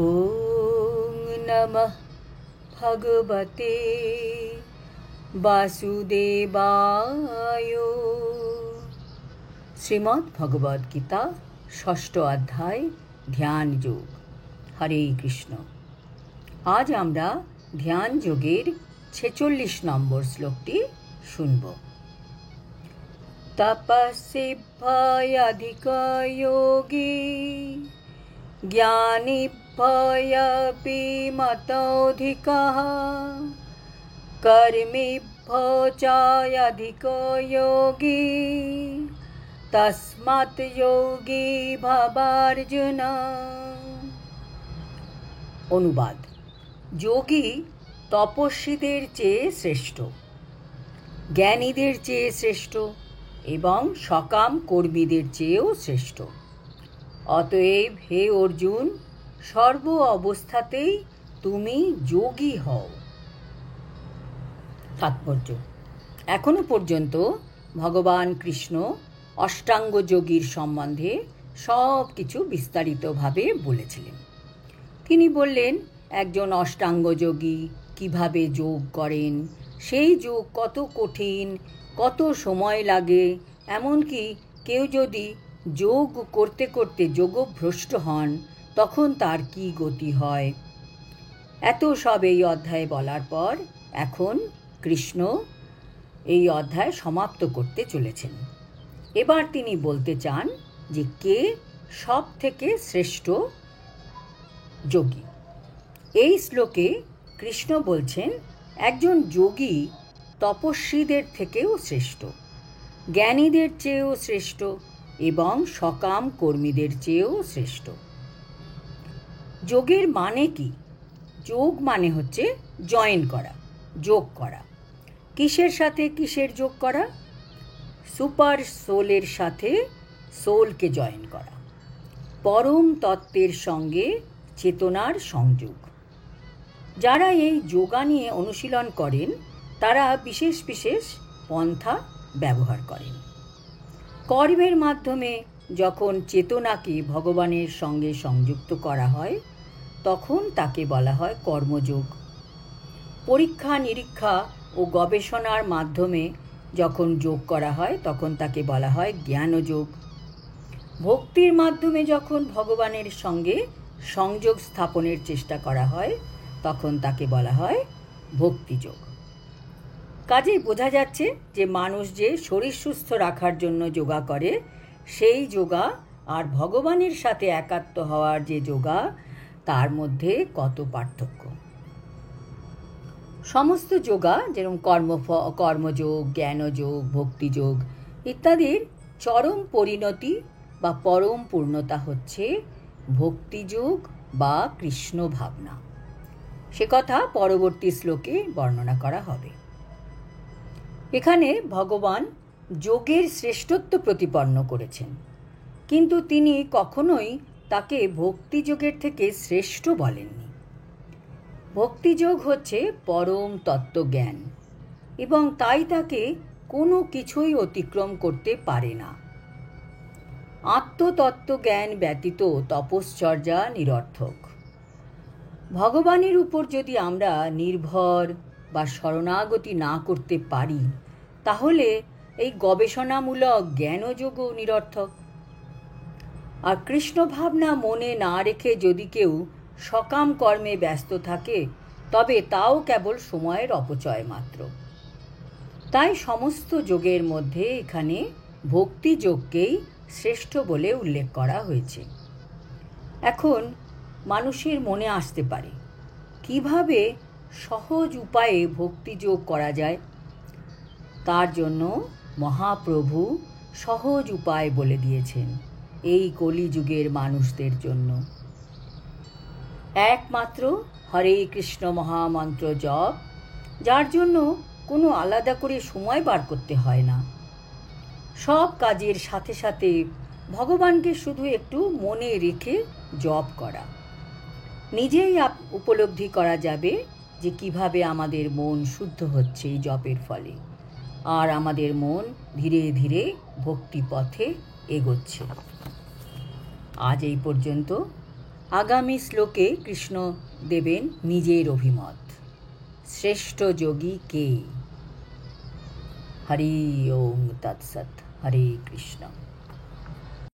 ওং নমঃ ভগবতে বাসুদেবায়। শ্রীমদ্ ভগবদ গীতা ষষ্ঠ অধ্যায় ধ্যান যোগ। হরে কৃষ্ণ। আজ আমরা ধ্যান যোগের 46 নম্বর শ্লোকটি শুনব। তপস্বিভ্যধিক যোগী জ্ঞানিভ্যপি মতোধিকঃ কর্মিভ্যচাধিক যোগী তস্মাৎ যোগী ভবার্জুন। অনুবাদ: যোগী তপস্বীদের চেয়ে শ্রেষ্ঠ, জ্ঞানীদের চেয়ে শ্রেষ্ঠ এবং সকাম কর্মীদের চেয়েও শ্রেষ্ঠ। অতএব হে অর্জুন, সর্ব অবস্থাতেই তুমি যোগী হও। তাৎপর্য: এখনো পর্যন্ত ভগবান কৃষ্ণ অষ্টাঙ্গ যোগীর সম্বন্ধে সব কিছু বিস্তারিতভাবে বলেছিলেন। তিনি বললেন, একজন অষ্টাঙ্গ যোগী কীভাবে যোগ করেন, সেই যোগ কত কঠিন, কত সময় লাগে, এমনকি কেউ যদি যোগ করতে করতে যোগভ্রষ্ট হন তখন তার কি গতি হয়। এত সব এই অধ্যায়ে বলার পর এখন কৃষ্ণ এই অধ্যায় সমাপ্ত করতে চলেছেন। এবার তিনি বলতে চান যে কে সব থেকে শ্রেষ্ঠ যোগী। এই শ্লোকে কৃষ্ণ বলছেন, একজন যোগী তপস্বীদের থেকেও শ্রেষ্ঠ, জ্ঞানীদের চেয়েও শ্রেষ্ঠ এবং সকাম কর্মীদের চেয়েও শ্রেষ্ঠ। যোগের মানে কি? যোগ মানে হচ্ছে জয়েন করা, যোগ করা। কিসের সাথে কিসের যোগ করা? সুপার সোলের সাথে সোলকে জয়েন করা, পরম তত্ত্বের সঙ্গে চেতনার সংযোগ। যারা এই যোগা নিয়ে অনুশীলন করেন তারা বিশেষ বিশেষ পন্থা ব্যবহার করেন। কর্মের মাধ্যমে যখন চেতনাকে ভগবানের সঙ্গে সংযুক্ত করা হয় তখন তাকে বলা হয় কর্মযোগ। পরীক্ষা নিরীক্ষা ও গবেষণার মাধ্যমে যখন যোগ করা হয় তখন তাকে বলা হয় জ্ঞানযোগ। ভক্তির মাধ্যমে যখন ভগবানের সঙ্গে সংযোগ স্থাপনের চেষ্টা করা হয় তখন তাকে বলা হয় ভক্তিযোগ। কাজেই বোঝা যাচ্ছে যে মানুষ যে শরীর সুস্থ রাখার জন্য যোগা করে সেই যোগা আর ভগবানের সাথে একাত্ম হওয়ার যে যোগা, তার মধ্যে কত পার্থক্য। সমস্ত যোগা যেরকম কর্মযোগ, জ্ঞানযোগ, ভক্তিযোগ ইত্যাদির চরম পরিণতি বা পরম পূর্ণতা হচ্ছে ভক্তিযোগ বা কৃষ্ণ ভাবনা। সে কথা পরবর্তী শ্লোকে বর্ণনা করা হবে। এখানে ভগবান যোগের শ্রেষ্ঠত্ব প্রতিপন্ন করেছেন, কিন্তু তিনি কখনোই তাকে ভক্তিযোগের থেকে শ্রেষ্ঠ বলেননি। ভক্তিযোগ হচ্ছে পরম তত্ত্বজ্ঞান এবং তাই তাকে কোনো কিছুই অতিক্রম করতে পারে না। আত্মতত্ত্বজ্ঞান ব্যতীত তপশ্চর্যা নিরর্থক। ভগবানের উপর যদি আমরা নির্ভর বা শরণাগতি না করতে পারি তাহলে এই গবেষণামূলক জ্ঞানযোগও নিরর্থক। আর কৃষ্ণ ভাবনা মনে না রেখে যদি কেউ সকাম কর্মে ব্যস্ত থাকে তবে তাও কেবল সময়ের অপচয় মাত্র। তাই সমস্ত যোগের মধ্যে এখানে ভক্তিযোগকেই শ্রেষ্ঠ বলে উল্লেখ করা হয়েছে। এখন মানুষের মনে আসতে পারে, কিভাবে সহজ উপায়ে ভক্তিযোগ করা যায়? তার জন্য মহাপ্রভু সহজ উপায় বলে দিয়েছেন এই কলিযুগের মানুষদের জন্য। একমাত্র হরে কৃষ্ণ মহামন্ত্র জপ, যার জন্য কোনো আলাদা করে সময় বার করতে হয় না। সব কাজের সাথে সাথে ভগবানকে শুধু একটু মনে রেখে জপ করা। নিজেই উপলব্ধি করা যাবে যে কিভাবে আমাদের মন শুদ্ধ হচ্ছে এই জপের ফলে, আর আমাদের মন ধীরে ধীরে ভক্তি পথে এগোচ্ছে। আজ এই পর্যন্ত। আগামী শ্লোকে কৃষ্ণ দেবেন নিজের অভিমত। শ্রেষ্ঠ যোগী কে? হরি ওম তৎসৎ। হরে কৃষ্ণ।